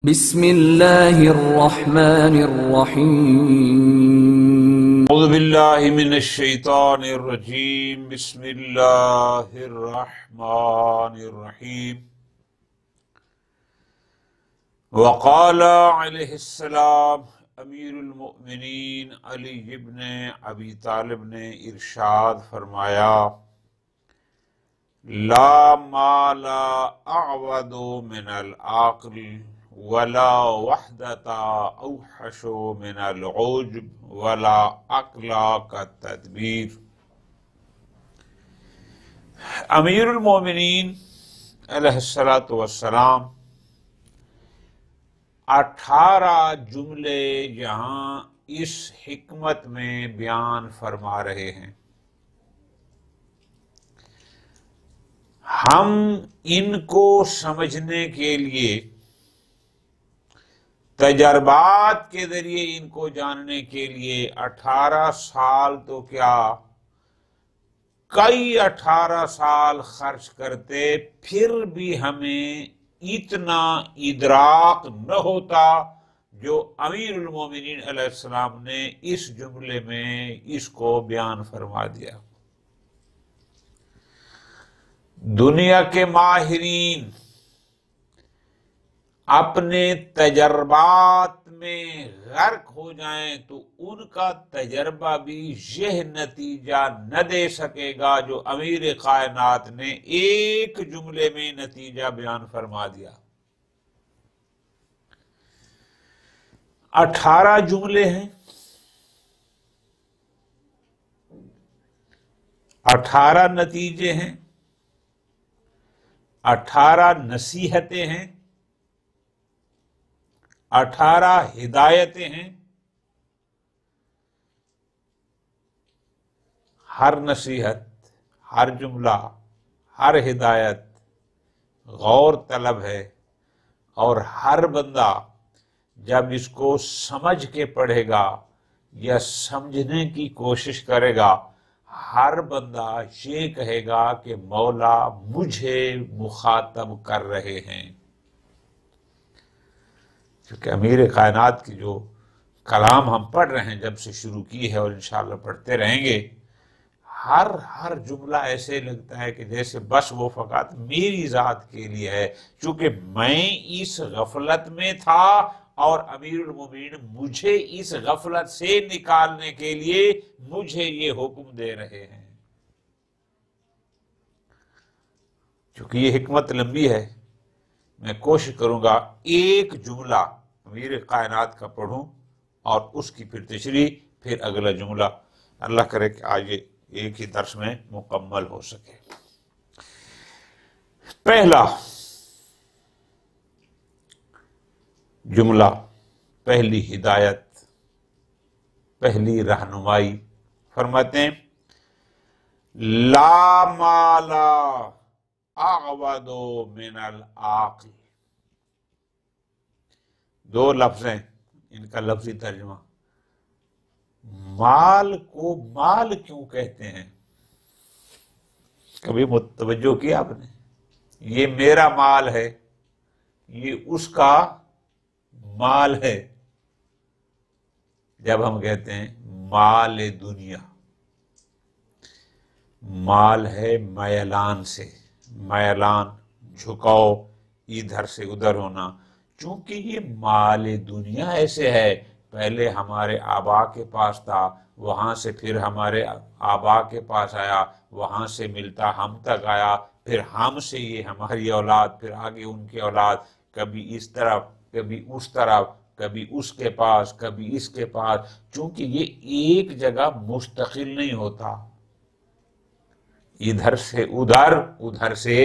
بسم اللہ الرحمن الرحیم اعوذ باللہ من الشیطان الرجیم بسم اللہ الرحمن الرحیم وقال علیہ السلام امیر المؤمنین علی ابن ابی طالب نے ارشاد فرمایا لا مال اعوذ من العقل ولا وحدتا اوحش من العجب ولا عقلا کا تدبیر۔ امیر المومنین علیہ السلام 18 جملے یہاں اس حکمت میں بیان فرما رہے ہیں۔ ہم ان کو سمجھنے کے لیے تجربات کے ذریعے ان کو جاننے کے لیے 18 سال تو کیا کئی 18 سال خرچ کرتے، پھر بھی ہمیں اتنا ادراک نہ ہوتا جو امیر المومنین علیہ السلام نے اس جملے میں اس کو بیان فرما دیا۔ دنیا کے ماہرین اپنے تجربات میں غرق ہو جائیں تو ان کا تجربہ بھی یہ نتیجہ نہ دے سکے گا جو امیر کائنات نے ایک جملے میں نتیجہ بیان فرما دیا۔ 18 جملے ہیں، 18 نتیجے ہیں، 18 نصیحتیں ہیں، 18 ہدایتیں ہیں۔ ہر نصیحت، ہر جملہ، ہر ہدایت غور طلب ہے، اور ہر بندہ جب اس کو سمجھ کے پڑھے گا یا سمجھنے کی کوشش کرے گا، ہر بندہ یہ کہے گا کہ مولا مجھے مخاطب کر رہے ہیں۔ کیونکہ امیر کائنات کی جو کلام ہم پڑھ رہے ہیں جب سے شروع کی ہے اور انشاءاللہ پڑھتے رہیں گے، ہر جملہ ایسے لگتا ہے کہ جیسے بس وہ فقط میری ذات کے لیے ہے، چونکہ میں اس غفلت میں تھا اور امیر المومنین مجھے اس غفلت سے نکالنے کے لیے مجھے یہ حکم دے رہے ہیں۔ چونکہ یہ حکمت لمبی ہے، میں کوشش کروں گا ایک جملہ امیر کائنات کا پڑھوں اور اس کی پھر تشریح، پھر اگلا جملہ، اللہ کرے کہ آج یہ ایک ہی درس میں مکمل ہو سکے۔ پہلا جملہ، پہلی ہدایت، پہلی رہنمائی، فرماتے ہیں لا مالا اعوذ من العقل۔ 2 لفظ ہیں، ان کا لفظی ترجمہ۔ مال کو مال کیوں کہتے ہیں؟ کبھی متوجہ کیا آپ نے؟ یہ میرا مال ہے، یہ اس کا مال ہے۔ جب ہم کہتے ہیں مال دنیا، مال ہے میلان سے، میلان، جھکاؤ، ادھر سے ادھر ہونا۔ چونکہ یہ مال دنیا ایسے ہے، پہلے ہمارے آبا کے پاس تھا، وہاں سے پھر ہمارے آبا کے پاس آیا، وہاں سے ملتا ہم تک آیا، پھر ہم سے یہ ہماری اولاد، پھر آگے ان کی اولاد، کبھی اس طرف، کبھی اس طرف، کبھی اس کے پاس، کبھی اس کے پاس۔ چونکہ یہ ایک جگہ مستقل نہیں ہوتا، ادھر سے ادھر، ادھر سے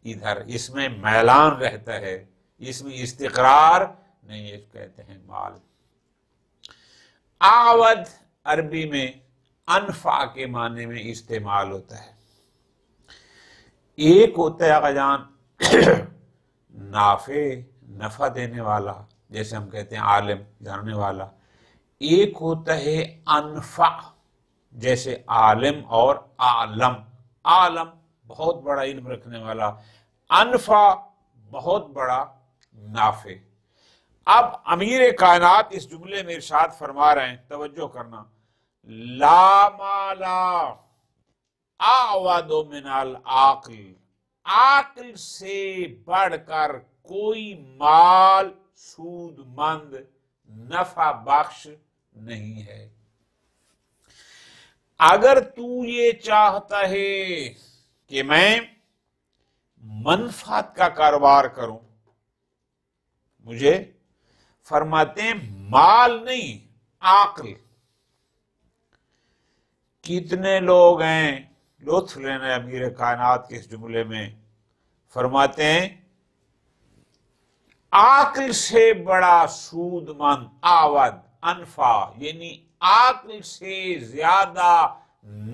ادھر، اس میں میلان رہتا ہے، اس میں استقرار نہیں، یہ کہتے ہیں مال۔ آود عربی میں انفع کے معنی میں استعمال ہوتا ہے۔ ایک ہوتا ہے آقا جان نفع دینے والا، جیسے ہم کہتے ہیں عالم، جاننے والا۔ ایک ہوتا ہے انفع، جیسے عالم اور عالم۔ عالم بہت بڑا علم رکھنے والا، انفع بہت بڑا نافع۔ اب امیر کائنات اس جملے میں ارشاد فرما رہے ہیں، توجہ کرنا، لا مالا اعوذ من العقل، عقل سے بڑھ کر کوئی مال سود مند نفع بخش نہیں ہے۔ اگر تو یہ چاہتا ہے کہ میں منفعت کا کاروبار کروں، مجھے فرماتے ہیں مال نہیں، عقل۔ کتنے لوگ ہیں، لطف لینا امیر کائنات کے اس جملے میں، فرماتے ہیں عقل سے بڑا سود مند، آود انفع، یعنی عقل سے زیادہ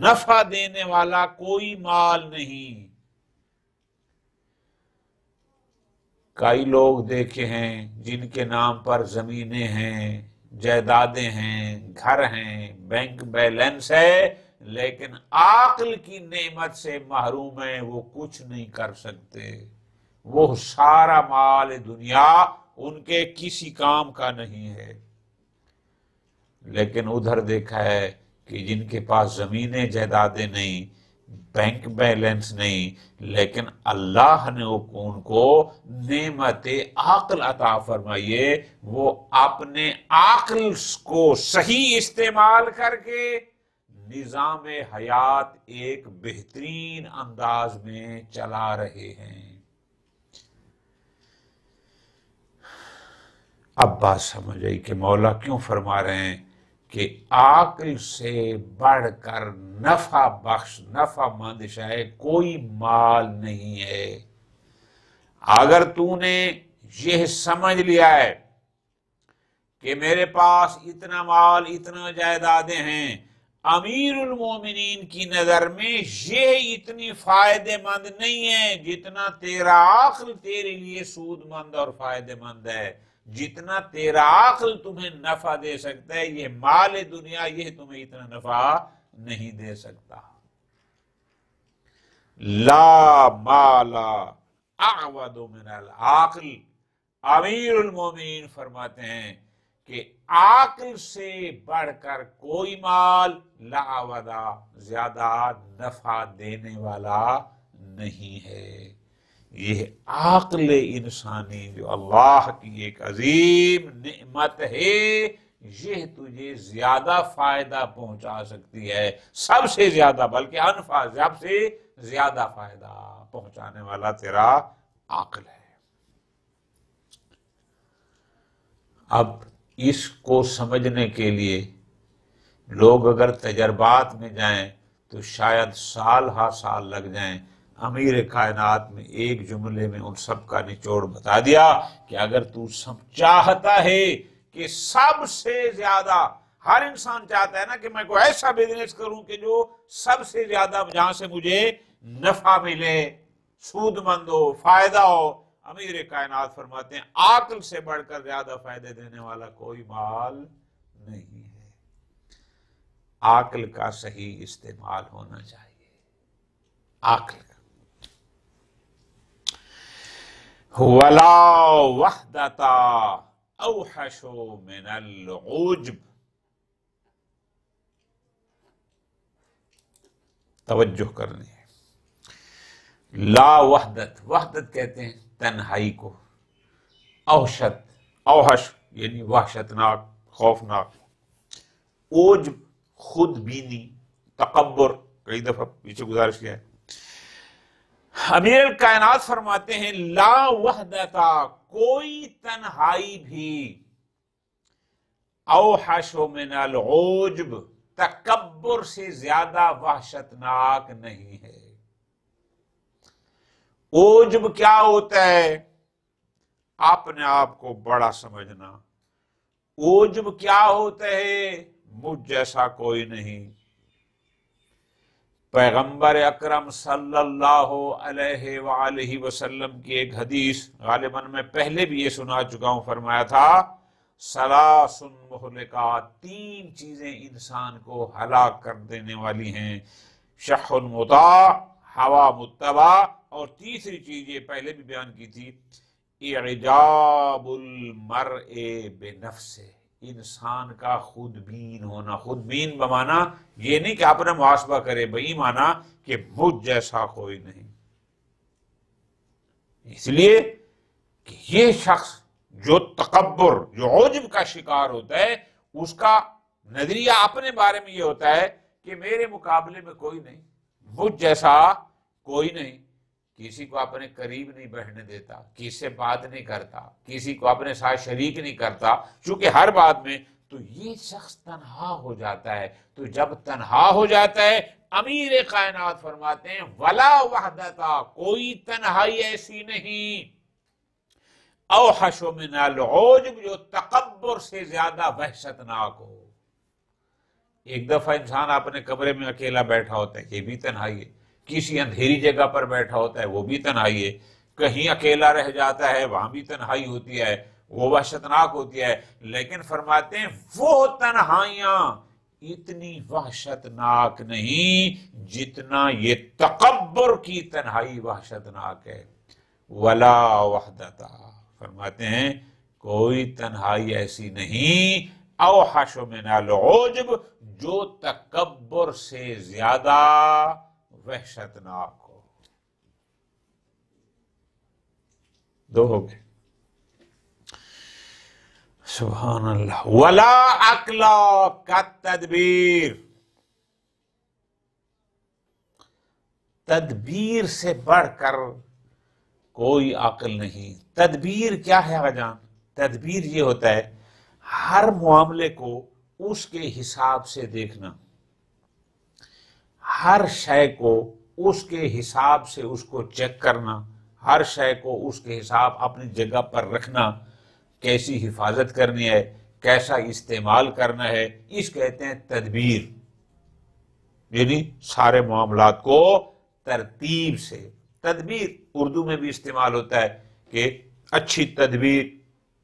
نفع دینے والا کوئی مال نہیں۔ کئی لوگ دیکھے ہیں جن کے نام پر زمینیں ہیں، جائیدادیں ہیں، گھر ہیں، بینک بیلنس ہے، لیکن عقل کی نعمت سے محروم ہیں، وہ کچھ نہیں کر سکتے، وہ سارا مال دنیا ان کے کسی کام کا نہیں ہے۔ لیکن ادھر دیکھا ہے کہ جن کے پاس زمینیں جائیدادیں نہیں، بینک بیلنس نہیں، لیکن اللہ نے ان کو نعمت عقل عطا فرمائیے، وہ اپنے عقل کو صحیح استعمال کر کے نظام حیات ایک بہترین انداز میں چلا رہے ہیں۔ اب بات سمجھ آئی کہ مولا کیوں فرما رہے ہیں کہ عقل سے بڑھ کر نفع بخش، نفع مند شے کوئی مال نہیں ہے۔ اگر تو نے یہ سمجھ لیا ہے کہ میرے پاس اتنا مال، اتنا جائیدادیں ہیں، امیر المومنین کی نظر میں یہ اتنی فائدہ مند نہیں ہے جتنا تیرا عقل تیرے لیے سود مند اور فائدہ مند ہے، جتنا تیرا عقل تمہیں نفع دے سکتا ہے، یہ مال دنیا یہ تمہیں اتنا نفع نہیں دے سکتا۔ لا مالا اعوذ من العقل، امیر المومنین فرماتے ہیں کہ عقل سے بڑھ کر کوئی مال لا ودا زیادہ نفع دینے والا نہیں ہے۔ یہ عقل انسانی جو اللہ کی ایک عظیم نعمت ہے، یہ تجھے زیادہ فائدہ پہنچا سکتی ہے، سب سے زیادہ، بلکہ انفع، سب سے زیادہ فائدہ پہنچانے والا تیرا عقل ہے۔ اب اس کو سمجھنے کے لیے لوگ اگر تجربات میں جائیں تو شاید سال ہا سال لگ جائیں۔ امیر کائنات میں ایک جملے میں ان سب کا نچوڑ بتا دیا کہ اگر تو چاہتا ہے کہ سب سے زیادہ، ہر انسان چاہتا ہے نا کہ میں کوئی ایسا بزنس کروں کہ جو سب سے زیادہ، جہاں سے مجھے نفع ملے، سود مند ہو، فائدہ ہو، امیر کائنات فرماتے ہیں عقل سے بڑھ کر زیادہ فائدے دینے والا کوئی مال نہیں ہے۔ عقل کا صحیح استعمال ہونا چاہیے، عقل کا۔ وَلَا وَحْدَةَ أَوْحَشُ مِنَ الْعُجْبِ، توجہ کرنی ہے۔ لا وحدت، وحدت کہتے ہیں تنہائی کو، اوحش یعنی وحشتناک، خوفناک، عجب خود بینی، تکبر، کئی دفعہ پیچھے گزارش کیا ہے۔ امیر کائنات فرماتے ہیں لا وحدتا، کوئی تنہائی بھی، اوحش من العجب، تکبر سے زیادہ وحشتناک نہیں ہے۔ عجب کیا ہوتا ہے؟ اپنے آپ کو بڑا سمجھنا۔ عجب کیا ہوتا ہے؟ مجھ جیسا کوئی نہیں۔ پیغمبر اکرم صلی اللہ علیہ وآلہ وسلم کی ایک حدیث، غالباً میں پہلے بھی یہ سنا چکا ہوں، فرمایا تھا ثلاث مہلکات، تین چیزیں انسان کو ہلاک کر دینے والی ہیں، شح مطاع، ہوا متبع، اور تیسری چیز یہ پہلے بھی بیان کی تھی، اعجاب المرء بنفسه، انسان کا خود بین ہونا. خود بین بمانا یہ نہیں کہ اپنا محاسبہ کرے، بئی مانا کہ مجھ جیسا کوئی نہیں. اس لیے کہ یہ شخص جو تکبر، جو عجب کا شکار ہوتا ہے، اس کا نظریہ اپنے بارے میں یہ ہوتا ہے کہ میرے مقابلے میں کوئی نہیں، مجھ جیسا کوئی نہیں. کسی کو اپنے قریب نہیں بیٹھنے دیتا، کسی سے بات نہیں کرتا، کسی کو اپنے ساتھ شریک نہیں کرتا، چونکہ ہر بات میں. تو یہ شخص تنہا ہو جاتا ہے. تو جب تنہا ہو جاتا ہے، امیر کائنات فرماتے ہیں ولا وحدتا، کوئی تنہائی ایسی نہیں، اوحش من العجب، جو تکبر سے زیادہ وحشتناک ہو. ایک دفعہ انسان اپنے کمرے میں اکیلا بیٹھا ہوتا ہے، یہ بھی تنہائی ہے. کسی اندھیری جگہ پر بیٹھا ہوتا ہے، وہ بھی تنہائی ہے. کہیں اکیلا رہ جاتا ہے، وہاں بھی تنہائی ہوتی ہے، وہ وحشتناک ہوتی ہے. لیکن فرماتے ہیں وہ تنہائیاں اتنی وحشتناک نہیں جتنا یہ تکبر کی تنہائی وحشتناک ہے. ولا وحدتا، فرماتے ہیں کوئی تنہائی ایسی نہیں، اوحش من العجب، جو تکبر سے زیادہ وحشتناک ہو. دو ہو گئے. سبحان اللہ. ولا عقل کالتدبیر، تدبیر سے بڑھ کر کوئی عقل نہیں. تدبیر کیا ہے آجان؟ تدبیر یہ ہوتا ہے ہر معاملے کو اس کے حساب سے دیکھنا، ہر شے کو اس کے حساب سے اس کو چیک کرنا، ہر شے کو اس کے حساب اپنی جگہ پر رکھنا، کیسی حفاظت کرنی ہے، کیسا استعمال کرنا ہے، اس کہتے ہیں تدبیر. یعنی سارے معاملات کو ترتیب سے. تدبیر اردو میں بھی استعمال ہوتا ہے کہ اچھی تدبیر،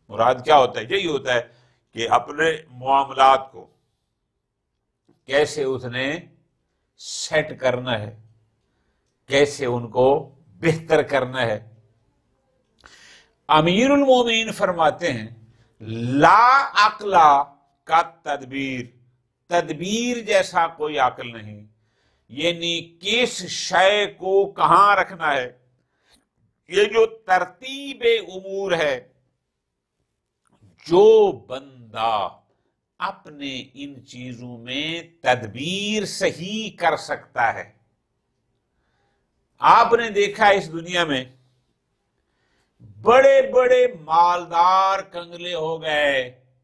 مراد کیا ہوتا ہے؟ یہی ہوتا ہے کہ اپنے معاملات کو کیسے اس نے سیٹ کرنا ہے، کیسے ان کو بہتر کرنا ہے. امیر المومنین فرماتے ہیں لا عقل کا تدبیر، تدبیر جیسا کوئی عقل نہیں. یعنی کس شے کو کہاں رکھنا ہے، یہ جو ترتیب امور ہے، جو بندہ اپنے ان چیزوں میں تدبیر صحیح کر سکتا ہے. آپ نے دیکھا اس دنیا میں بڑے بڑے مالدار کنگلے ہو گئے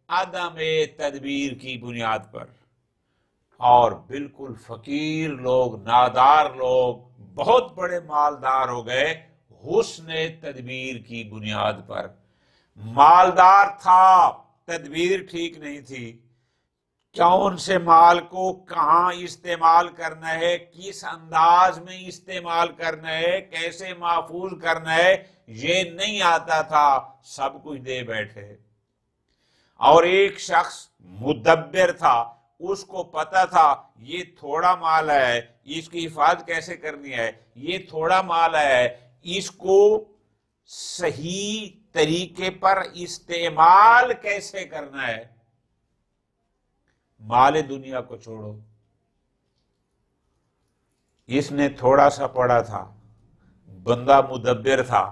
عدم تدبیر کی بنیاد پر، اور بالکل فقیر لوگ، نادار لوگ بہت بڑے مالدار ہو گئے حسن تدبیر کی بنیاد پر. مالدار تھا، تدبیر ٹھیک نہیں تھی، کون سے مال کو کہاں استعمال کرنا ہے، کس انداز میں استعمال کرنا ہے، کیسے محفوظ کرنا ہے، یہ نہیں آتا تھا، سب کچھ دے بیٹھے. اور ایک شخص مدبر تھا، اس کو پتا تھا یہ تھوڑا مال ہے، اس کی حفاظت کیسے کرنی ہے، یہ تھوڑا مال ہے، اس کو صحیح طریقے پر استعمال کیسے کرنا ہے. مال دنیا کو چھوڑو، اس نے تھوڑا سا پڑا تھا، بندہ مدبر تھا،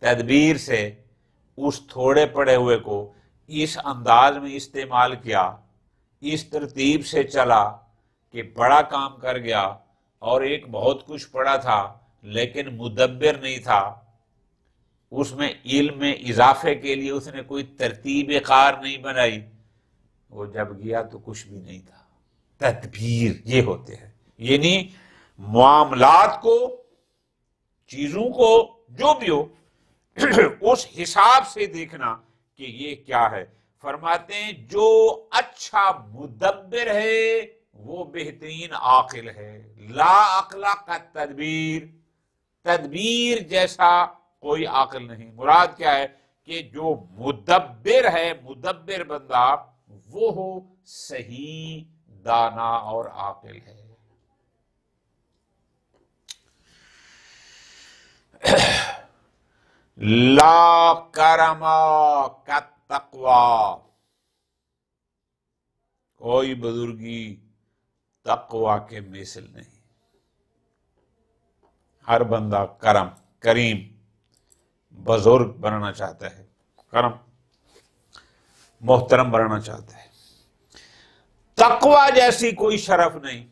تدبیر سے اس تھوڑے پڑے ہوئے کو اس انداز میں استعمال کیا، اس ترتیب سے چلا کہ بڑا کام کر گیا. اور ایک بہت کچھ پڑا تھا لیکن مدبر نہیں تھا، اس میں علم میں اضافے کے لیے اس نے کوئی ترتیب کار نہیں بنائی، وہ جب گیا تو کچھ بھی نہیں تھا. تدبیر یہ ہوتے ہیں، یعنی معاملات کو، چیزوں کو، جو بھی ہو اس حساب سے دیکھنا کہ یہ کیا ہے. فرماتے ہیں جو اچھا مدبر ہے وہ بہترین عاقل ہے. لا عقل کا تدبیر، تدبیر جیسا کوئی عاقل نہیں. مراد کیا ہے کہ جو مدبر ہے، مدبر بندہ، وہ صحیح دانا اور عاقل ہے. لا کرما کا تقوی، کوئی بزرگی تقوی کے مثل نہیں۔ ہر بندہ کریم بزرگ بننا چاہتا ہے، کرم محترم بننا چاہتا ہے۔ تقوی جیسی کوئی شرف نہیں،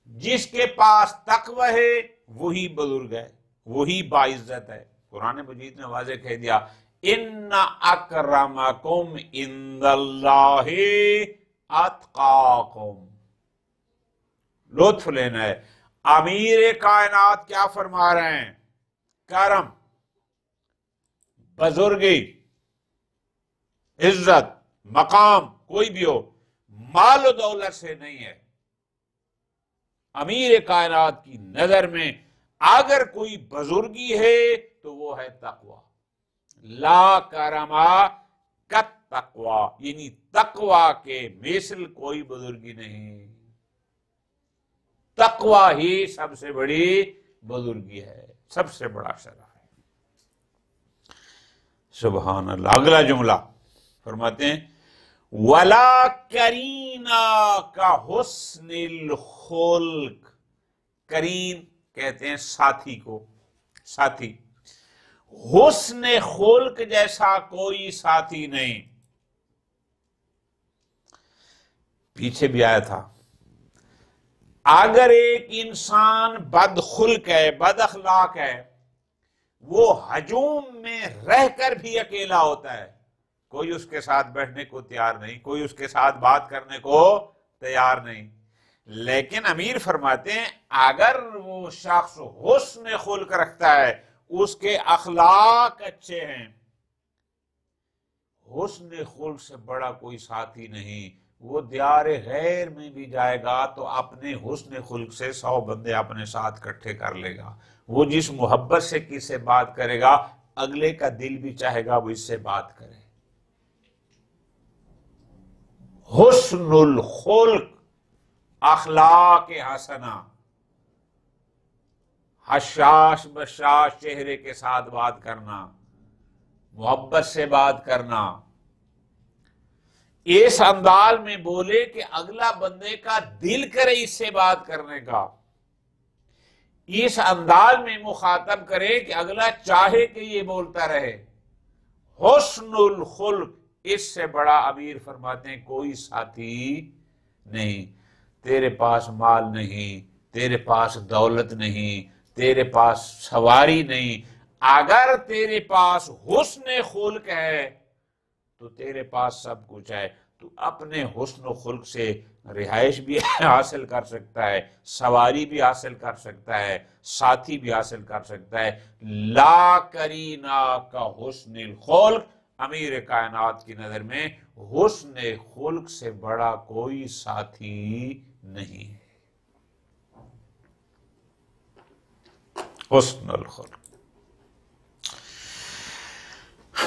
جس کے پاس تقوی ہے وہی بزرگ ہے، وہی باعزت ہے۔ قرآن مجید نے واضح کہہ دیا ان اکرمکم عند اللہ اتقاکم۔ لطف لینا ہے، امیر کائنات کیا فرما رہے ہیں؟ کرم، بزرگی، عزت، مقام کوئی بھی ہو، مال و دولت سے نہیں ہے۔ امیر کائنات کی نظر میں اگر کوئی بزرگی ہے تو وہ ہے تقوی۔ لا کرما کت تقوی، یعنی تقوی کے مثل کوئی بزرگی نہیں۔ تقوی ہی سب سے بڑی بزرگی ہے، سب سے بڑا شرف ہے۔ سبحان اللہ۔ اگلا جملہ فرماتے ہیں وَلَا کَرِینَا کا حسن الخلق۔ کرین کہتے ہیں ساتھی کو، ساتھی۔ حسن خلق جیسا کوئی ساتھی نہیں۔ پیچھے بھی آیا تھا اگر ایک انسان بد خلق ہے، بد اخلاق ہے، وہ ہجوم میں رہ کر بھی اکیلا ہوتا ہے، کوئی اس کے ساتھ بیٹھنے کو تیار نہیں، کوئی اس کے ساتھ بات کرنے کو تیار نہیں۔ لیکن امیر فرماتے ہیں اگر وہ شخص حسن خلق رکھتا ہے، اس کے اخلاق اچھے ہیں، حسن خلق سے بڑا کوئی ساتھی نہیں۔ وہ دیار غیر میں بھی جائے گا تو اپنے حسن خلق سے 100 بندے اپنے ساتھ اکٹھے کر لے گا۔ وہ جس محبت سے کس سے بات کرے گا، اگلے کا دل بھی چاہے گا وہ اس سے بات کرے۔ حسن الخلق، اخلاق حسنہ، حشاش بشاش چہرے کے ساتھ بات کرنا، محبت سے بات کرنا، اس انداز میں بولے کہ اگلا بندے کا دل کرے اس سے بات کرنے کا، اس انداز میں مخاطب کرے کہ اگلا چاہے کہ یہ بولتا رہے۔ حسن الخلق، اس سے بڑا امیر فرماتے ہیں کوئی ساتھی نہیں۔ تیرے پاس مال نہیں، تیرے پاس دولت نہیں، تیرے پاس سواری نہیں، اگر تیرے پاس حسن خلق ہے تو تیرے پاس سب کچھ ہے۔ تو اپنے حسن و خلق سے رہائش بھی حاصل کر سکتا ہے، سواری بھی حاصل کر سکتا ہے، ساتھی بھی حاصل کر سکتا ہے۔ لا کرینا کا حسن الخلق، امیر کائنات کی نظر میں حسن خلق سے بڑا کوئی ساتھی نہیں ہے۔ حسن الخلق۔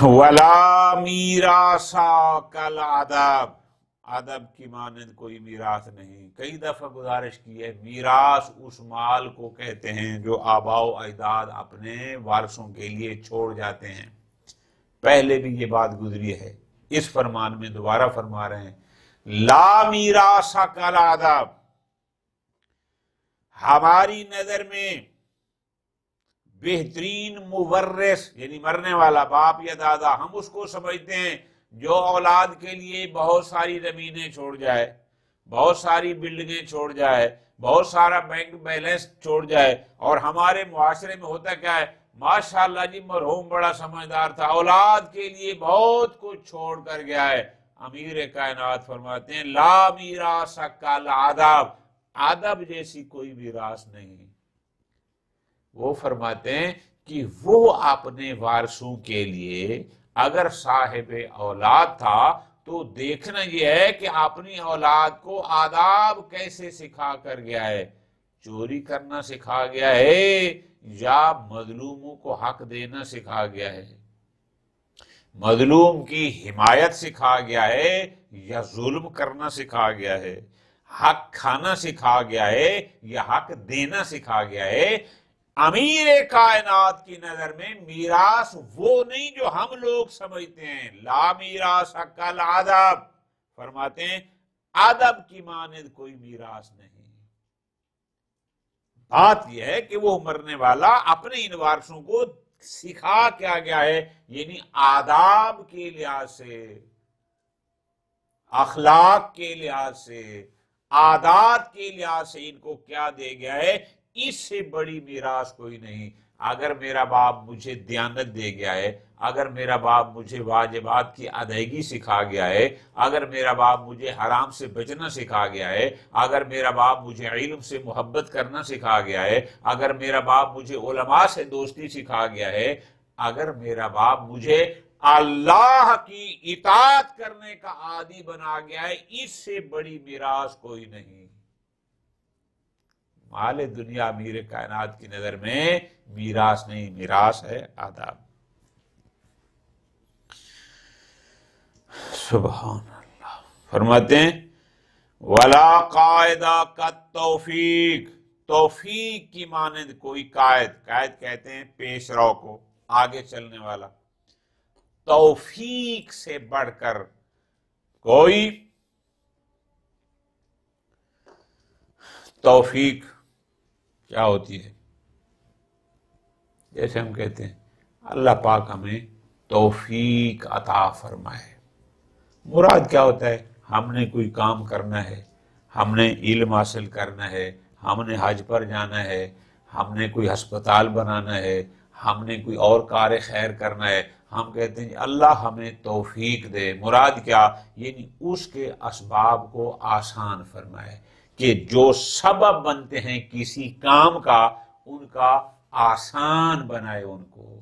وَلَا مِيرَاثَ كَالْأَدَبِ، ادب کی مانند کوئی میراث نہیں۔ کئی دفعہ گزارش کی ہے، میراث اس مال کو کہتے ہیں جو آباء و اجداد اپنے وارثوں کے لیے چھوڑ جاتے ہیں۔ پہلے بھی یہ بات گزری ہے، اس فرمان میں دوبارہ فرما رہے ہیں لا میراث کالادب۔ ہماری نظر میں بہترین مورث یعنی مرنے والا باپ یا دادا، ہم اس کو سمجھتے ہیں جو اولاد کے لیے بہت ساری زمینیں چھوڑ جائے، بہت ساری بلڈنگیں چھوڑ جائے، بہت سارا بینک بیلنس چھوڑ جائے۔ اور ہمارے معاشرے میں ہوتا کیا ہے، ماشاءاللہ جی مرحوم بڑا سمجھدار تھا، اولاد کے لیے بہت کچھ چھوڑ کر گیا ہے۔ امیر کائنات فرماتے ہیں لا میراث کالادب، ادب جیسی کوئی میراث نہیں۔ وہ فرماتے ہیں کہ وہ اپنے وارثوں کے لیے اگر صاحب اولاد تھا تو دیکھنا یہ ہے کہ اپنی اولاد کو آداب کیسے سکھا کر گیا ہے، چوری کرنا سکھا گیا ہے یا مظلوموں کو حق دینا سکھا گیا ہے، مظلوم کی حمایت سکھا گیا ہے یا ظلم کرنا سکھا گیا ہے، حق کھانا سکھا گیا ہے یا حق دینا سکھا گیا ہے۔ امیر کائنات کی نظر میں میراث وہ نہیں جو ہم لوگ سمجھتے ہیں. لا میراث کل ادب، فرماتے ہیں ادب کی مانند کوئی میراث نہیں. بات یہ ہے کہ وہ مرنے والا اپنے ان وارثوں کو سکھا کیا گیا ہے، یعنی آداب کے لحاظ سے، اخلاق کے لحاظ سے، عادات کے لحاظ سے ان کو کیا دے گیا ہے. اس سے بڑی میراث کوئی نہیں. اگر میرا باپ مجھے دیانت دے گیا ہے، اگر میرا باپ مجھے واجبات کی ادائیگی سکھا گیا ہے، اگر میرا باپ مجھے حرام سے بچنا سکھا گیا ہے، اگر میرا باپ مجھے علم سے محبت کرنا سکھا گیا ہے، اگر میرا باپ مجھے علماء سے دوستی سکھا گیا ہے، اگر میرا باپ مجھے اللہ کی اطاعت کرنے کا عادی بنا گیا ہے، اس سے بڑی میراث کوئی نہیں. مال دنیا امیر کائنات کی نظر میں میراث نہیں، میراث ہے آداب. سبحان اللہ. فرماتے ہیں ولا قاعدہ کا توفیق، توفیق کی مانند کوئی قائد، قائد کہتے ہیں پیش رو کو، آگے چلنے والا. توفیق سے بڑھ کر کوئی، توفیق کیا ہوتی ہے؟ جیسے ہم کہتے ہیں اللہ پاک ہمیں توفیق عطا فرمائے. مراد کیا ہوتا ہے؟ ہم نے کوئی کام کرنا ہے، ہم نے علم حاصل کرنا ہے، ہم نے حج پر جانا ہے، ہم نے کوئی ہسپتال بنانا ہے، ہم نے کوئی اور کار خیر کرنا ہے. ہم کہتے ہیں اللہ ہمیں توفیق دے. مراد کیا؟ یعنی اس کے اسباب کو آسان فرمائے، کہ جو سبب بنتے ہیں کسی کام کا ان کا آسان بنائے ان کو.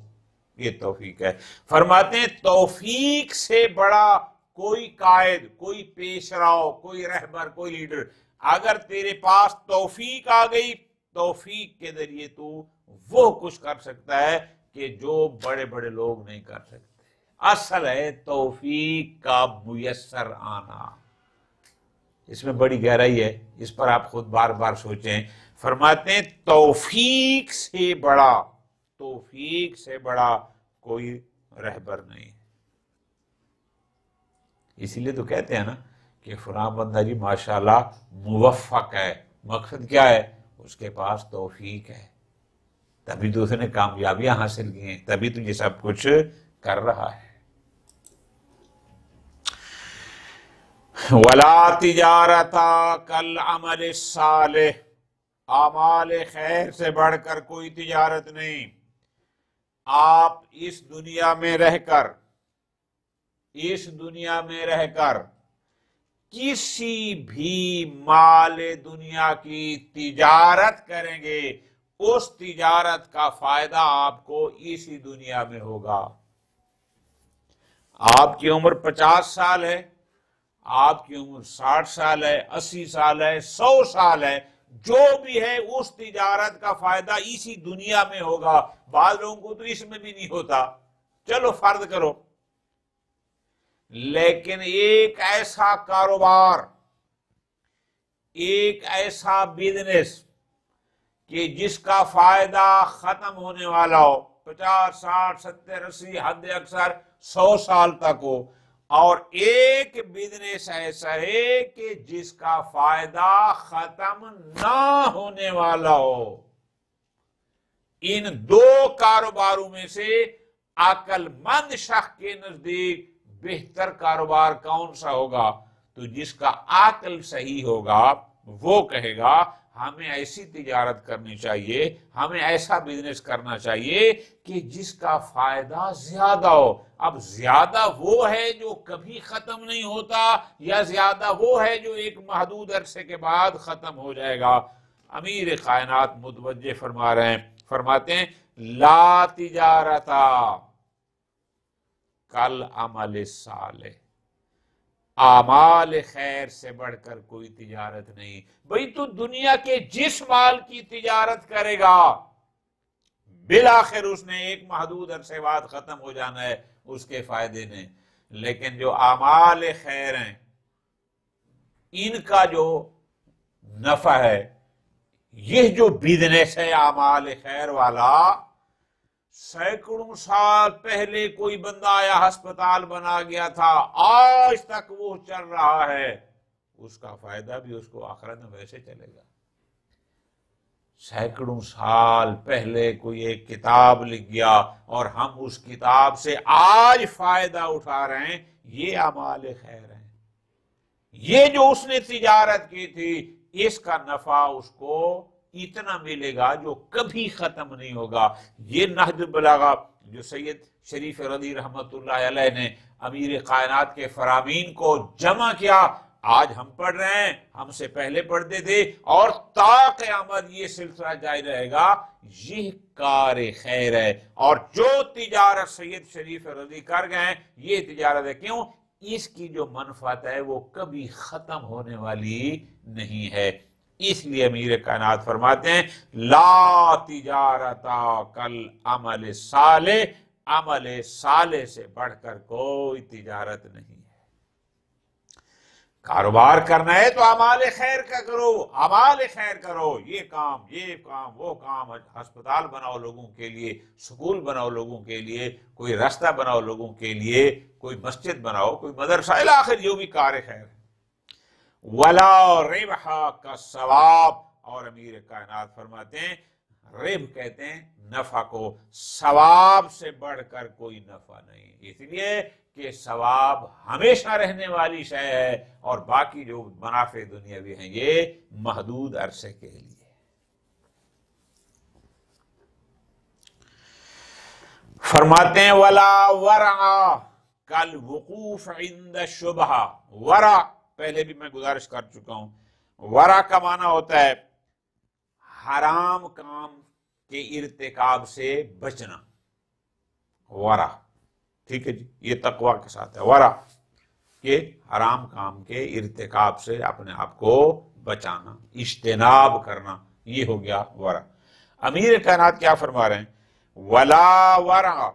یہ توفیق ہے. فرماتے ہیں توفیق سے بڑا کوئی قائد، کوئی پیش رو، کوئی رہبر، کوئی لیڈر، اگر تیرے پاس توفیق آ گئی، توفیق کے ذریعے تو وہ کچھ کر سکتا ہے کہ جو بڑے بڑے لوگ نہیں کر سکتے. اصل ہے توفیق کا میسر آنا. اس میں بڑی گہرائی ہے، اس پر آپ خود بار بار سوچیں. فرماتے ہیں توفیق سے بڑا، توفیق سے بڑا کوئی رہبر نہیں. اسی لیے تو کہتے ہیں نا کہ فلاں بندہ جی ماشاءاللہ موفق ہے. مقصد کیا ہے؟ اس کے پاس توفیق ہے، تبھی تو اس نے کامیابیاں حاصل کی ہیں، تبھی تو یہ سب کچھ کر رہا ہے. وَلَا تِجَارَتَا كَالْعَمَلِ الصَّالِحِ، اعمال خیر سے بڑھ کر کوئی تجارت نہیں. آپ اس دنیا میں رہ کر، اس دنیا میں رہ کر کسی بھی مال دنیا کی تجارت کریں گے، اس تجارت کا فائدہ آپ کو اسی دنیا میں ہوگا. آپ کی عمر 50 سال ہے، آپ کی عمر 60 سال ہے، 80 سال ہے، 100 سال ہے، جو بھی ہے اس تجارت کا فائدہ اسی دنیا میں ہوگا. بعض لوگوں کو تو اس میں بھی نہیں ہوتا، چلو فرض کرو. لیکن ایک ایسا کاروبار، ایک ایسا بزنس کہ جس کا فائدہ ختم ہونے والا ہو، 50 60 70 80 حد اکثر 100 سال تک ہو، اور ایک بزنس ایسا ہے کہ جس کا فائدہ ختم نہ ہونے والا ہو. ان دو کاروباروں میں سے عقل مند شخص کے نزدیک بہتر کاروبار کون سا ہوگا؟ تو جس کا عقل صحیح ہوگا وہ کہے گا ہمیں ایسی تجارت کرنی چاہیے، ہمیں ایسا بزنس کرنا چاہیے کہ جس کا فائدہ زیادہ ہو. اب زیادہ وہ ہے جو کبھی ختم نہیں ہوتا، یا زیادہ وہ ہے جو ایک محدود عرصے کے بعد ختم ہو جائے گا؟ امیر کائنات متوجہ فرما رہے ہیں، فرماتے ہیں لا تجارتا کل عمل صالح، اعمال خیر سے بڑھ کر کوئی تجارت نہیں. بھئی تو دنیا کے جس مال کی تجارت کرے گا بالآخر اس نے ایک محدود عرصے بعد ختم ہو جانا ہے، اس کے فائدے نے. لیکن جو اعمال خیر ہیں ان کا جو نفع ہے یہ جو بزنس ہے اعمال خیر والا، سینکڑوں سال پہلے کوئی بندہ آیا ہسپتال بنا گیا تھا، آج تک وہ چل رہا ہے، اس کا فائدہ بھی اس کو آخرت میں ویسے چلے گا۔ سینکڑوں سال پہلے کوئی ایک کتاب لکھ گیا اور ہم اس کتاب سے آج فائدہ اٹھا رہے ہیں، یہ اعمال خیر ہیں۔ یہ جو اس نے تجارت کی تھی، اس کا نفع اس کو اتنا ملے گا جو کبھی ختم نہیں ہوگا۔ یہ نہج البلاغہ جو سید شریف رضی رحمت اللہ علیہ نے امیر کائنات کے فرامین کو جمع کیا، آج ہم پڑھ رہے ہیں، ہم سے پہلے پڑھتے تھے، اور تا قیامت یہ سلسلہ جاری رہے گا۔ یہ کار خیر ہے، اور جو تجارت سید شریف رضی کر گئے یہ تجارت ہے۔ کیوں؟ اس کی جو منفعت ہے وہ کبھی ختم ہونے والی نہیں ہے۔ اس لیے امیر کائنات فرماتے ہیں لا تجارتا کل عمل صالح، عمل صالح سے بڑھ کر کوئی تجارت نہیں ہے۔ کاروبار کرنا ہے تو اعمال خیر کا کرو، اعمال خیر کرو، یہ کام وہ کام، ہسپتال بناؤ لوگوں کے لیے، سکول بناؤ لوگوں کے لیے، کوئی راستہ بناؤ لوگوں کے لیے، کوئی مسجد بناؤ، کوئی مدرسہ، الی آخر جو بھی کار خیر ہے۔ ولا ربح کا ثواب، اور امیر کائنات فرماتے ہیں ربح کہتے ہیں نفع کو، ثواب سے بڑھ کر کوئی نفع نہیں، اس لیے کہ ثواب ہمیشہ رہنے والی شے ہے، اور باقی جو منافع دنیاوی ہیں یہ محدود عرصے کے لیے۔ فرماتے ہیں ولا ورع کل وقوف عند الشبہ، ورع پہلے بھی میں گزارش کر چکا ہوں، ورع کا معنی ہوتا ہے حرام کام کے ارتکاب سے بچنا، ورع، ٹھیک ہے جی، یہ تقوی کے ساتھ ہے، ورع کہ حرام کام کے ارتکاب سے اپنے آپ کو بچانا، اجتناب کرنا، یہ ہو گیا ورع۔ امیر کائنات کیا فرما رہے ہیں؟ ولا ورع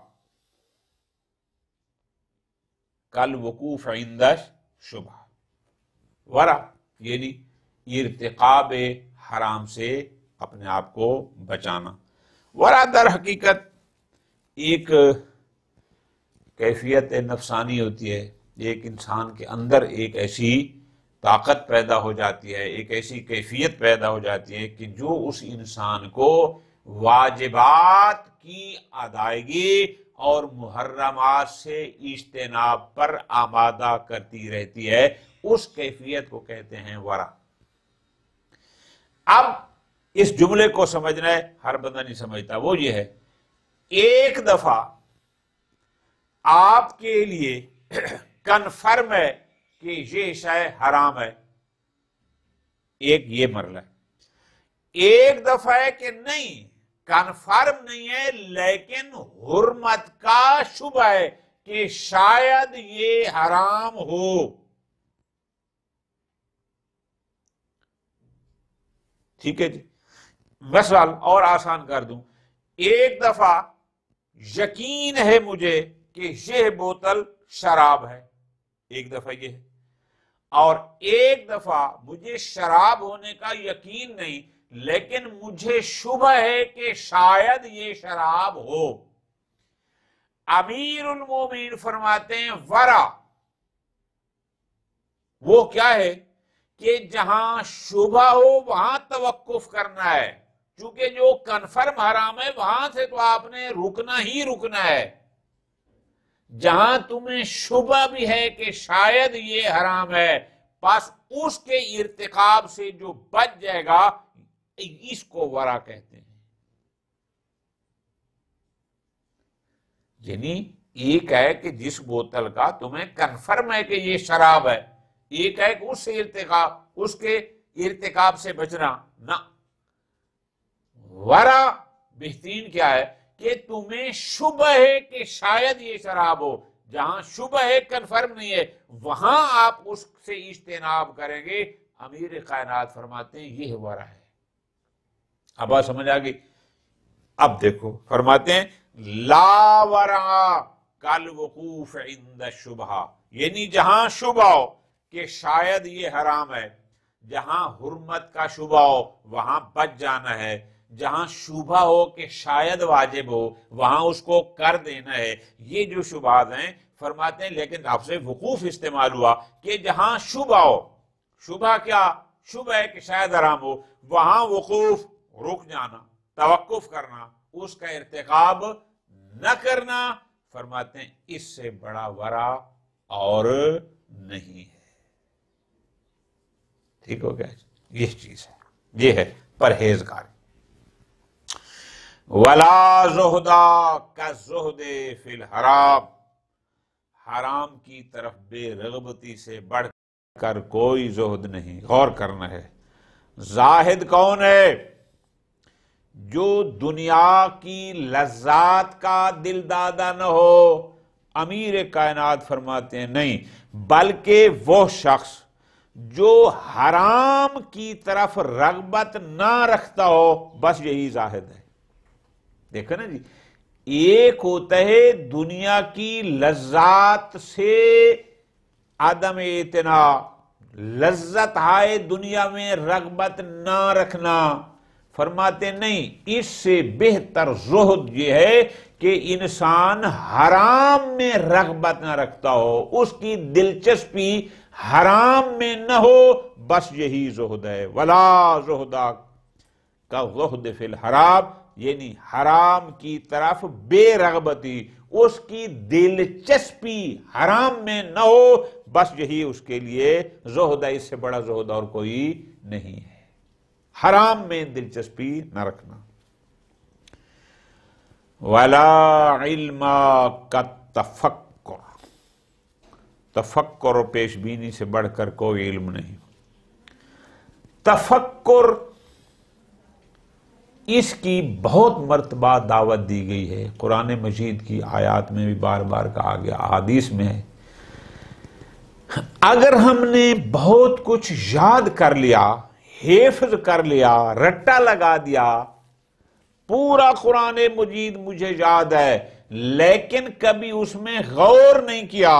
کل وقوف عند شبہ، ورع یعنی ارتکاب حرام سے اپنے آپ کو بچانا۔ ورع در حقیقت ایک کیفیت نفسانی ہوتی ہے، ایک انسان کے اندر ایک ایسی طاقت پیدا ہو جاتی ہے، ایک ایسی کیفیت پیدا ہو جاتی ہے کہ جو اس انسان کو واجبات کی ادائیگی اور محرمات سے اجتناب پر آمادہ کرتی رہتی ہے، اس کیفیت کو کہتے ہیں ورع۔ اب اس جملے کو سمجھنا ہے، ہر بندہ نہیں سمجھتا، وہ یہ ہے ایک دفعہ آپ کے لیے کنفرم ہے کہ یہ شے حرام ہے، ایک یہ مرحلہ ہے۔ ایک دفعہ ہے کہ نہیں، کنفرم نہیں ہے لیکن حرمت کا شبہ ہے کہ شاید یہ حرام ہو۔ ٹھیک ہے جی، مثال اور آسان کر دوں، ایک دفعہ یقین ہے مجھے کہ یہ بوتل شراب ہے، ایک دفعہ یہ ہے، اور ایک دفعہ مجھے شراب ہونے کا یقین نہیں لیکن مجھے شبہ ہے کہ شاید یہ شراب ہو۔ امیر المومنین فرماتے ہیں ورع وہ کیا ہے کہ جہاں شبہ ہو وہاں توقف کرنا ہے، چونکہ جو کنفرم حرام ہے وہاں سے تو آپ نے رکنا ہی رکنا ہے۔ جہاں تمہیں شبہ بھی ہے کہ شاید یہ حرام ہے، بس اس کے ارتکاب سے جو بچ جائے گا اس کو ورع کہتے ہیں۔ یعنی ایک ہے کہ جس بوتل کا تمہیں کنفرم ہے کہ یہ شراب ہے، ایک ہے کہ اس کے ارتکاب سے بچنا نہ۔ ورع بہترین کیا ہے کہ تمہیں شبہ ہے کہ شاید یہ شراب ہو، جہاں شبہ ہے کنفرم نہیں ہے وہاں آپ اس سے اجتناب کریں گے۔ امیر کائنات فرماتے ہیں یہ ورع ہے۔ اب بات سمجھ آ گئی؟ اب دیکھو فرماتے ہیں لا ورع کل وقوف عند شبہ، یعنی جہاں شبہ ہو کہ شاید یہ حرام ہے، جہاں حرمت کا شبہ ہو وہاں بچ جانا ہے، جہاں شبہ ہو کہ شاید واجب ہو وہاں اس کو کر دینا ہے۔ یہ جو شبہات ہیں فرماتے ہیں لیکن آپ سے وقوف استعمال ہوا کہ جہاں شبہ ہو، شبہ کیا؟ شبہ ہے کہ شاید حرام ہو، وہاں وقوف، رک جانا، توقف کرنا، اس کا ارتکاب نہ کرنا، فرماتے ہیں اس سے بڑا ورع اور نہیں ہے۔ ٹھیک ہو گیا؟ یہ چیز ہے، یہ ہے پرہیزگاری۔ وَلَا زُهْدَ كَالزُّهْدِ فِي الْحَرَامِ، حرام کی طرف بے رغبتی سے بڑھ کر کوئی زہد نہیں۔ غور کرنا ہے، زاہد کون ہے؟ جو دنیا کی لذات کا دل دادا نہ ہو۔ امیر کائنات فرماتے ہیں نہیں، بلکہ وہ شخص جو حرام کی طرف رغبت نہ رکھتا ہو، بس یہی زاہد ہے۔ دیکھو نا جی، ایک ہوتا ہے دنیا کی لذات سے عدم اعتنا، لذت آئے دنیا میں رغبت نہ رکھنا، فرماتے نہیں اس سے بہتر زہد یہ ہے کہ انسان حرام میں رغبت نہ رکھتا ہو، اس کی دلچسپی حرام میں نہ ہو، بس یہی زہد ہے۔ ولا زہد کا زہد فی الحرام، یعنی حرام کی طرف بے رغبتی، اس کی دلچسپی حرام میں نہ ہو، بس یہی اس کے لیے زہد ہے، اس سے بڑا زہد اور کوئی نہیں ہے۔ حرام میں دلچسپی نہ رکھنا۔ وَلَا عِلْمَ كَالتَّفَكُّرِ، تفکر و پیش بینی سے بڑھ کر کوئی علم نہیں۔ تفکر، اس کی بہت مرتبہ دعوت دی گئی ہے، قرآن مجید کی آیات میں بھی بار بار کہا گیا، احادیث میں ہے۔ اگر ہم نے بہت کچھ یاد کر لیا، حفظ کر لیا، رٹا لگا دیا، پورا قرآن مجید مجھے یاد ہے، لیکن کبھی اس میں غور نہیں کیا،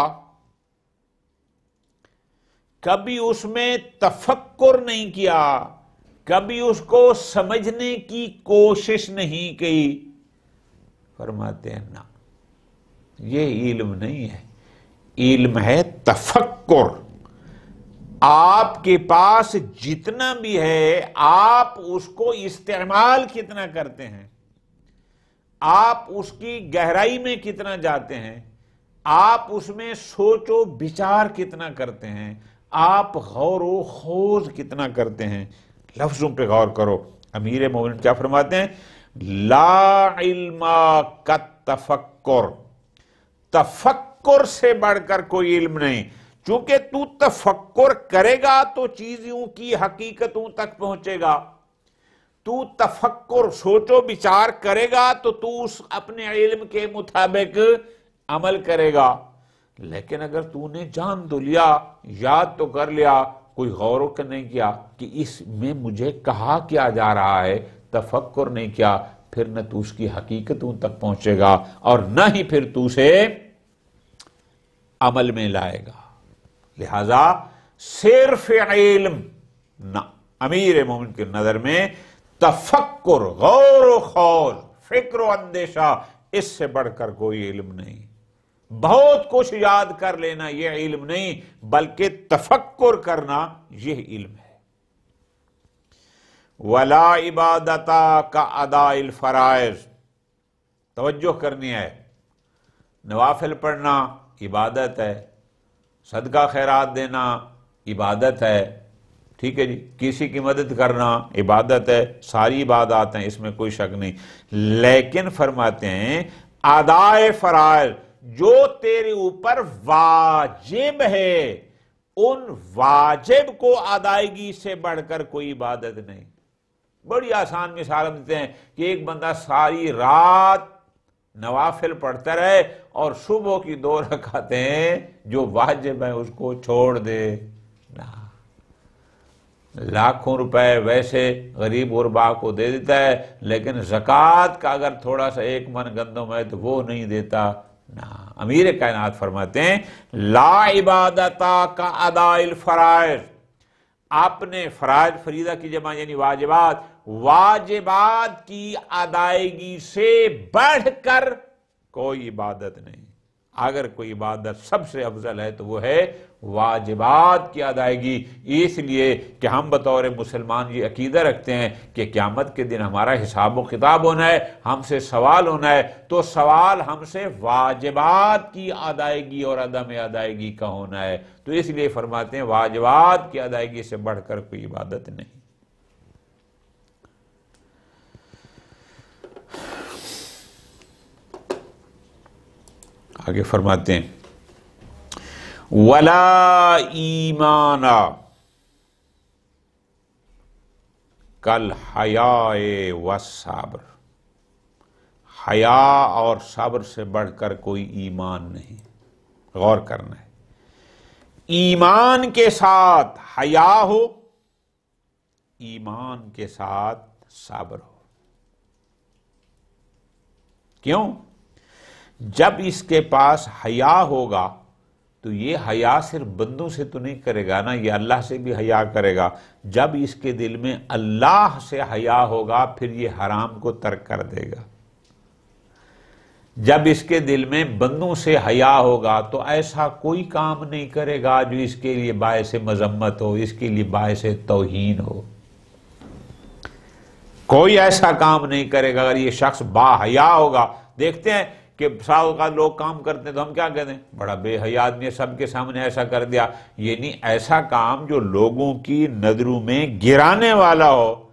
کبھی اس میں تفکر نہیں کیا، کبھی اس کو سمجھنے کی کوشش نہیں کی، فرماتے ہیں نا، یہ علم نہیں ہے، علم ہے تفکر۔ آپ کے پاس جتنا بھی ہے، آپ اس کو استعمال کتنا کرتے ہیں، آپ اس کی گہرائی میں کتنا جاتے ہیں، آپ اس میں سوچ و بچار کتنا کرتے ہیں، آپ غور و خوض کتنا کرتے ہیں۔ لفظوں پہ غور کرو، امیر مومنین کیا فرماتے ہیں؟ لا علم کالتفکر، تفکر سے بڑھ کر کوئی علم نہیں، چونکہ تو تفکر کرے گا تو چیزوں کی حقیقتوں تک پہنچے گا، تو تفکر سوچ و بچار کرے گا تو تو اس اپنے علم کے مطابق عمل کرے گا۔ لیکن اگر تو نے جان تو لیا، یاد تو کر لیا، کوئی غور و نہیں کیا کہ اس میں مجھے کہا کیا جا رہا ہے، تفکر نہیں کیا، پھر نہ تو اس کی حقیقتوں تک پہنچے گا اور نہ ہی پھر تو اسے عمل میں لائے گا۔ لہذا صرف علم نہ، امیر مومن کی نظر میں تفکر، غور و خوض، فکر و اندیشہ، اس سے بڑھ کر کوئی علم نہیں۔ بہت کچھ یاد کر لینا یہ علم نہیں، بلکہ تفکر کرنا یہ علم ہے۔ وَلَا عِبَادَتَ كَأَدَاءِ الْفَرَائِضِ، توجہ کرنی ہے، نوافل پڑھنا عبادت ہے، صدقہ خیرات دینا عبادت ہے، ٹھیک ہے جی، کسی کی مدد کرنا عبادت ہے، ساری عبادات ہیں، اس میں کوئی شک نہیں، لیکن فرماتے ہیں ادائے فرائض، جو تیرے اوپر واجب ہے، ان واجب کو ادائیگی سے بڑھ کر کوئی عبادت نہیں۔ بڑی آسان مثال دیتے ہیں کہ ایک بندہ ساری رات نوافل پڑھتا رہے اور صبح کی 2 رکعتیں جو واجب ہیں اس کو چھوڑ دے۔ لاکھوں روپے ویسے غریب غربا کو دے دیتا ہے، لیکن زکوٰۃ کا اگر تھوڑا سا 1 من گندم ہے تو وہ نہیں دیتا۔ امیر کائنات فرماتے ہیں لا عبادت کا اداء الفرائض، اپنے فرائض، فریضہ کی جمع یعنی واجبات، واجبات کی ادائیگی سے بڑھ کر کوئی عبادت نہیں۔ اگر کوئی عبادت سب سے افضل ہے تو وہ ہے واجبات کی ادائیگی، اس لیے کہ ہم بطور مسلمان یہ عقیدہ رکھتے ہیں کہ قیامت کے دن ہمارا حساب و کتاب ہونا ہے، ہم سے سوال ہونا ہے، تو سوال ہم سے واجبات کی ادائیگی اور عدم ادائیگی کا ہونا ہے، تو اس لیے فرماتے ہیں واجبات کی ادائیگی سے بڑھ کر کوئی عبادت نہیں۔ آگے فرماتے ہیں وَلَا ایمانا کالحیاء والصبر، حیا اور صبر سے بڑھ کر کوئی ایمان نہیں۔ غور کرنا ہے، ایمان کے ساتھ حیا ہو، ایمان کے ساتھ صبر ہو۔ کیوں؟ جب اس کے پاس حیا ہوگا تو یہ حیا صرف بندوں سے تو نہیں کرے گا نا، یہ اللہ سے بھی حیا کرے گا۔ جب اس کے دل میں اللہ سے حیا ہوگا پھر یہ حرام کو ترک کر دے گا۔ جب اس کے دل میں بندوں سے حیا ہوگا تو ایسا کوئی کام نہیں کرے گا جو اس کے لیے باعث مذمت ہو، اس کے لیے باعث توہین ہو۔ کوئی ایسا کام نہیں کرے گا اگر یہ شخص با حیا ہوگا۔ دیکھتے ہیں کہ بعض اوقات لوگ کام کرتے ہیں تو ہم کیا کہتے ہیں، بڑا بے حیا آدمی ہے، سب کے سامنے ایسا کر دیا۔ یہ نہیں، ایسا کام جو لوگوں کی نظروں میں گرانے والا ہو،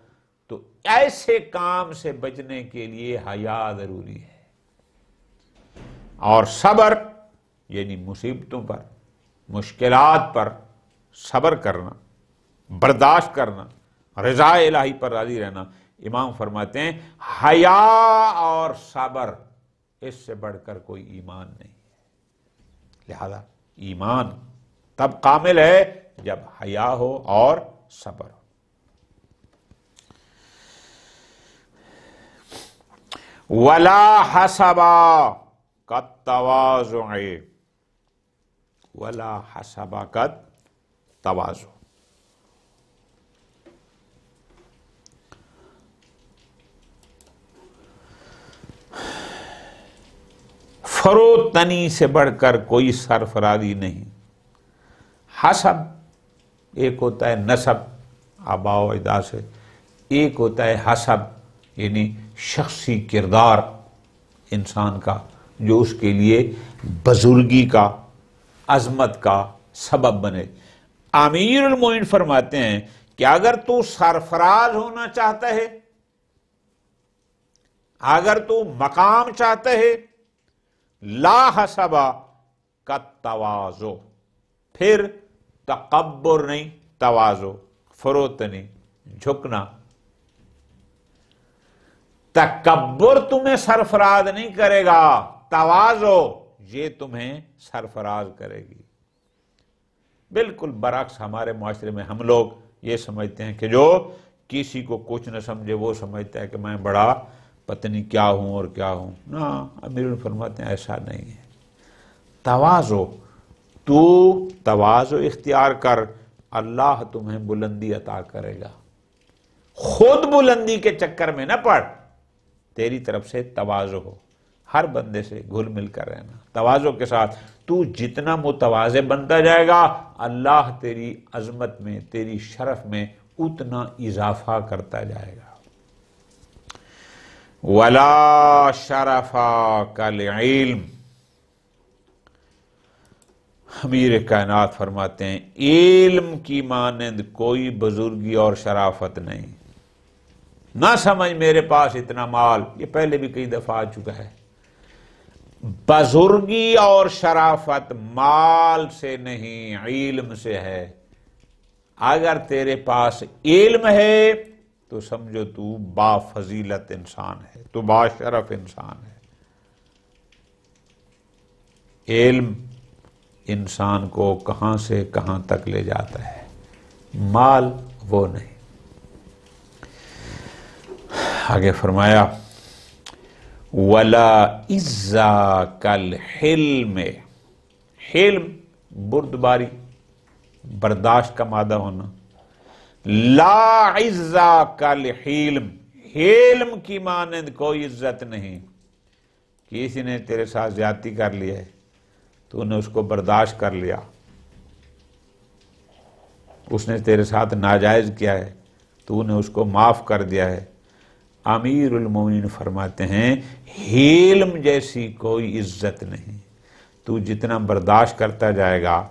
تو ایسے کام سے بچنے کے لیے حیا ضروری ہے۔ اور صبر یعنی مصیبتوں پر، مشکلات پر صبر کرنا، برداشت کرنا، رضا الہی پر راضی رہنا۔ امام فرماتے ہیں حیا اور صبر، اس سے بڑھ کر کوئی ایمان نہیں ہے۔ لہذا ایمان تب کامل ہے جب حیا ہو اور صبر ہو۔ وَلَا حَسَبَ كَالتَّوَاضُعِ، وَلَا حَسَبَ كَالتَّوَاضُعِ، فروتنی سے بڑھ کر کوئی سرفرازی نہیں۔ حسب ایک ہوتا ہے نسب آباء و اجداد سے، ایک ہوتا ہے حسب یعنی شخصی کردار انسان کا جو اس کے لیے بزرگی کا، عظمت کا سبب بنے۔ امیر المومنین فرماتے ہیں کہ اگر تو سرفراز ہونا چاہتا ہے، اگر تو مقام چاہتا ہے، لا حسب کالتواضع، پھر تکبر نہیں، تواضع، فروتنی، جھکنا۔ تکبر تمہیں سرفراز نہیں کرے گا، تواضع یہ تمہیں سرفراز کرے گی۔ بالکل برعکس ہمارے معاشرے میں ہم لوگ یہ سمجھتے ہیں کہ جو کسی کو کچھ نہ سمجھے وہ سمجھتا ہے کہ میں بڑا پتہ نہیں کیا ہوں اور کیا ہوں۔ نا، امیر فرماتے ہیں ایسا نہیں ہے۔ تواضع، تو تواضع اختیار کر، اللہ تمہیں بلندی عطا کرے گا۔ خود بلندی کے چکر میں نہ پڑ، تیری طرف سے تواضع ہو، ہر بندے سے گھل مل کر رہنا۔ تواضع کے ساتھ تو جتنا متواضع بنتا جائے گا، اللہ تیری عظمت میں، تیری شرف میں اتنا اضافہ کرتا جائے گا۔ وَلَا شَرَفَ كَالْعِلْمِ، امیر کائنات فرماتے ہیں علم کی مانند کوئی بزرگی اور شرافت نہیں۔ نہ سمجھ میرے پاس اتنا مال، یہ پہلے بھی کئی دفعہ آ چکا ہے۔ بزرگی اور شرافت مال سے نہیں، علم سے ہے۔ اگر تیرے پاس علم ہے تو سمجھو تو با فضیلت انسان ہے، تو با شرف انسان ہے۔ علم انسان کو کہاں سے کہاں تک لے جاتا ہے، مال وہ نہیں۔ آگے فرمایا وَلَا عِزَّ كَالْحِلْمِ، حلم بردباری، برداشت کا مادہ ہونا، لا عزا کل حلم، حلم کی مانند کوئی عزت نہیں۔ کسی نے تیرے ساتھ زیادتی کر لی ہے، تو نے اس کو برداشت کر لیا، اس نے تیرے ساتھ ناجائز کیا ہے، تو نے اس کو معاف کر دیا ہے۔ امیر المومنین فرماتے ہیں حلم جیسی کوئی عزت نہیں۔ تو جتنا برداشت کرتا جائے گا،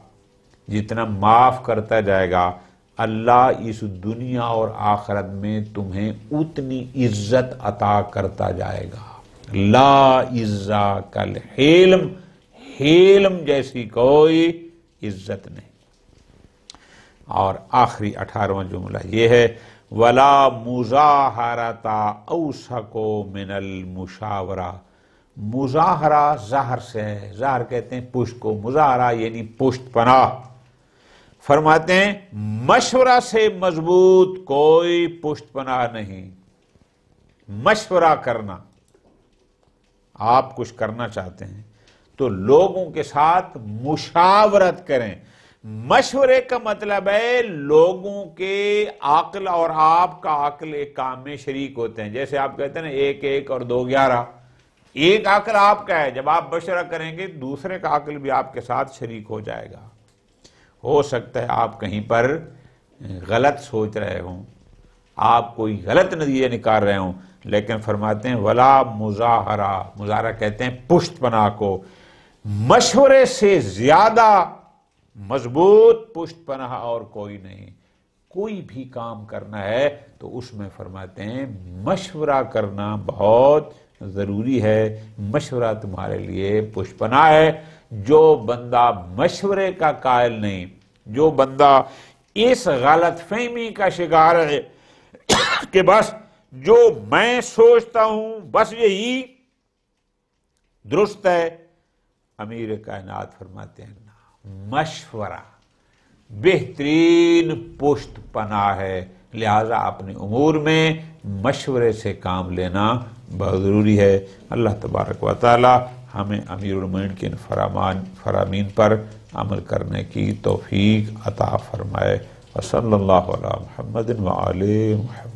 جتنا معاف کرتا جائے گا، اللہ اس دنیا اور آخرت میں تمہیں اتنی عزت عطا کرتا جائے گا۔ لا عزا کل حلم، حلم جیسی کوئی عزت نہیں۔ اور آخری 18واں جملہ یہ ہے وَلَا مُظَاهَرَةَ أَوْسَقُ مِنَ الْمُشَاوَرَةِ۔ مظاہرہ زہر سے ہے، زہر کہتے ہیں پشت کو، مظاہرہ یعنی پشت پناہ۔ فرماتے ہیں مشورہ سے مضبوط کوئی پشت پناہ نہیں۔ مشورہ کرنا، آپ کچھ کرنا چاہتے ہیں تو لوگوں کے ساتھ مشاورت کریں۔ مشورے کا مطلب ہے لوگوں کے عقل اور آپ کا عقل ایک کام میں شریک ہوتے ہیں۔ جیسے آپ کہتے ہیں نا 1 1 اور 2 11، ایک عقل آپ کا ہے، جب آپ مشورہ کریں گے دوسرے کا عقل بھی آپ کے ساتھ شریک ہو جائے گا۔ ہو سکتا ہے آپ کہیں پر غلط سوچ رہے ہوں، آپ کوئی غلط نتیجے نکال رہے ہوں، لیکن فرماتے ہیں ولا مظاہرہ، مظاہرہ کہتے ہیں پشت پناہ کو، مشورے سے زیادہ مضبوط پشت پناہ اور کوئی نہیں۔ کوئی بھی کام کرنا ہے تو اس میں فرماتے ہیں مشورہ کرنا بہت ضروری ہے۔ مشورہ تمہارے لیے پشت پناہ ہے۔ جو بندہ مشورے کا قائل نہیں، جو بندہ اس غلط فہمی کا شکار ہے کہ بس جو میں سوچتا ہوں بس یہی درست ہے، امیر کائنات فرماتے ہیں مشورہ بہترین پشت پناہ ہے، لہذا اپنے امور میں مشورے سے کام لینا بہت ضروری ہے۔ اللہ تبارک و تعالی ہمیں امیر المومنین کے فرامین پر عمل کرنے کی توفیق عطا فرمائے۔ وصلی اللہ علی محمد وآلہ محمد۔